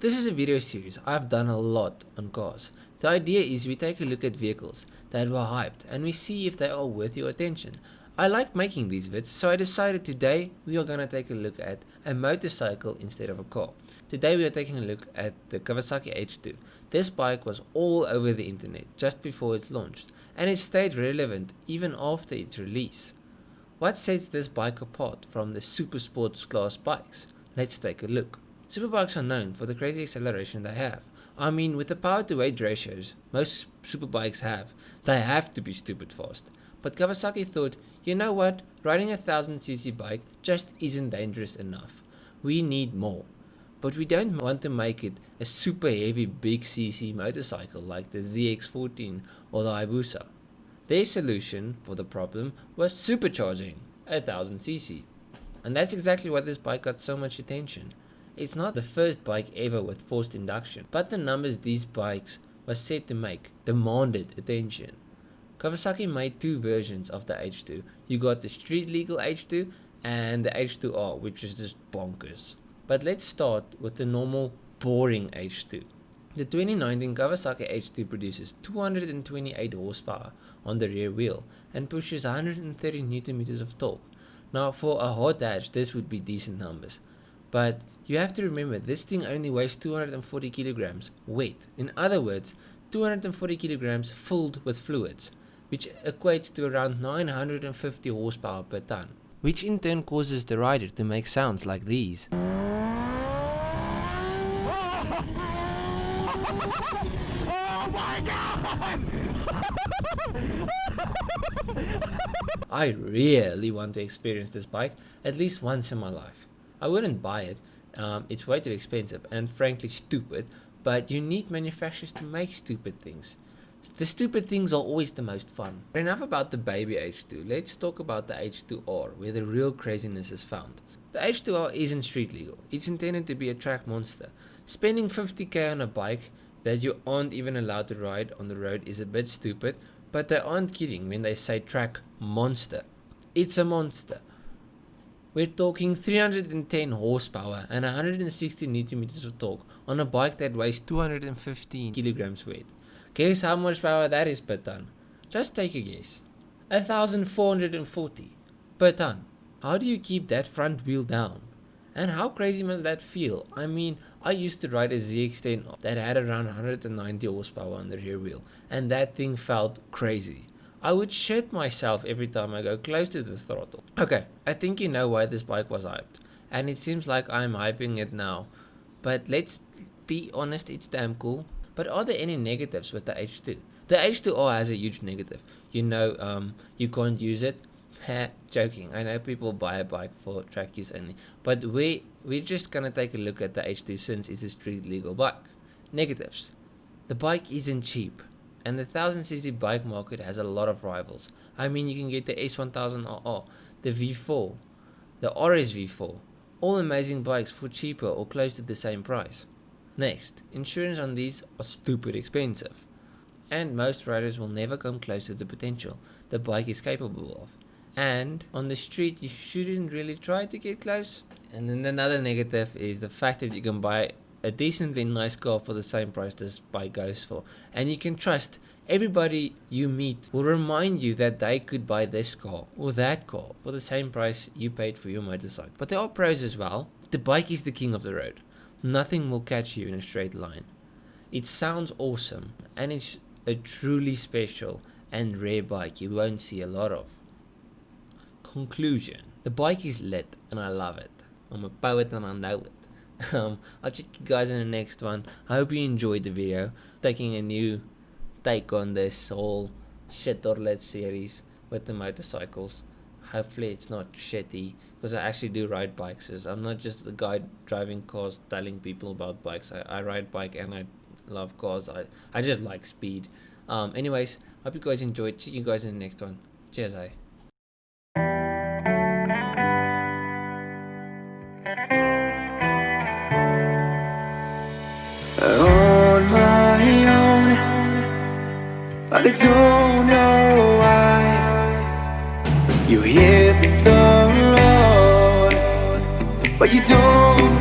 This is a video series I've done a lot on cars. The idea is we take a look at vehicles that were hyped and we see if they are worth your attention. I like making these vids, so I decided today we are gonna take a look at a motorcycle instead of a car. Today we are taking a look at the Kawasaki H2. This bike was all over the internet just before it's launched, and it stayed relevant even after its release. What sets this bike apart from the super sports class bikes? Let's take a look. Superbikes are known for the crazy acceleration they have. I mean, with the power to weight ratios most superbikes have, they have to be stupid fast. But Kawasaki thought, you know what, riding a 1000cc bike just isn't dangerous enough. We need more. But we don't want to make it a super heavy big cc motorcycle like the ZX14 or the Hayabusa. Their solution for the problem was supercharging a 1000cc. And that's exactly why this bike got so much attention. It's not the first bike ever with forced induction, but the numbers these bikes were set to make demanded attention. Kawasaki made two versions of the H2. You got the street legal H2 and the H2R, which is just bonkers. But let's start with the normal boring H2. The 2019 Kawasaki H2 produces 228 horsepower on the rear wheel and pushes 130 Nm of torque. Now for a hot hatch this would be decent numbers, but you have to remember this thing only weighs 240 kilograms weight. In other words, 240 kilograms filled with fluids, which equates to around 950 horsepower per ton, which in turn causes the rider to make sounds like these. Oh my god! I really want to experience this bike at least once in my life. I wouldn't buy it, it's way too expensive and frankly stupid, but you need manufacturers to make stupid things. The stupid things are always the most fun. But enough about the baby H2, let's talk about the H2R, where the real craziness is found. The H2R isn't street legal, it's intended to be a track monster. Spending 50k on a bike that you aren't even allowed to ride on the road is a bit stupid, but they aren't kidding when they say track monster. It's a monster. We're talking 310 horsepower and 160 Nm of torque on a bike that weighs 215 kilograms weight. Guess how much power that is per ton? Just take a guess. 1440 per ton. How do you keep that front wheel down? And how crazy must that feel? I mean, I used to ride a ZX10 that had around 190 horsepower on the rear wheel, and that thing felt crazy. I would shit myself every time I go close to the throttle. Okay, I think you know why this bike was hyped, and it seems like I'm hyping it now. But let's be honest, it's damn cool. But are there any negatives with the H2? The H2R has a huge negative. You know, you can't use it. Joking. I know people buy a bike for track use only, but we're just gonna take a look at the H2 since it's a street legal bike. Negatives: the bike isn't cheap, and the 1000cc bike market has a lot of rivals. I mean, you can get the S1000RR, the V4, the RSV4, all amazing bikes for cheaper or close to the same price. Next, insurance on these are stupid expensive, and most riders will never come close to the potential the bike is capable of. And on the street you shouldn't really try to get close. And then another negative is the fact that you can buy a decently nice car for the same price this bike goes for, and you can trust everybody you meet will remind you that they could buy this car or that car for the same price you paid for your motorcycle. But there are pros as well. The bike is the king of the road. Nothing will catch you in a straight line. It sounds awesome, and it's a truly special and rare bike you won't see a lot of. Conclusion: the bike is lit and I love it. I'm a poet and I know it. I'll check you guys in the next one. I hope you enjoyed the video, taking a new take on this whole shit or let series with the motorcycles. Hopefully it's not shitty, because I actually do ride bikes. So I'm not just the guy driving cars telling people about bikes. I ride bike and I love cars. I just like speed. Anyways, hope you guys enjoyed. See you guys in the next one. Cheers, eh? On my own, but it's all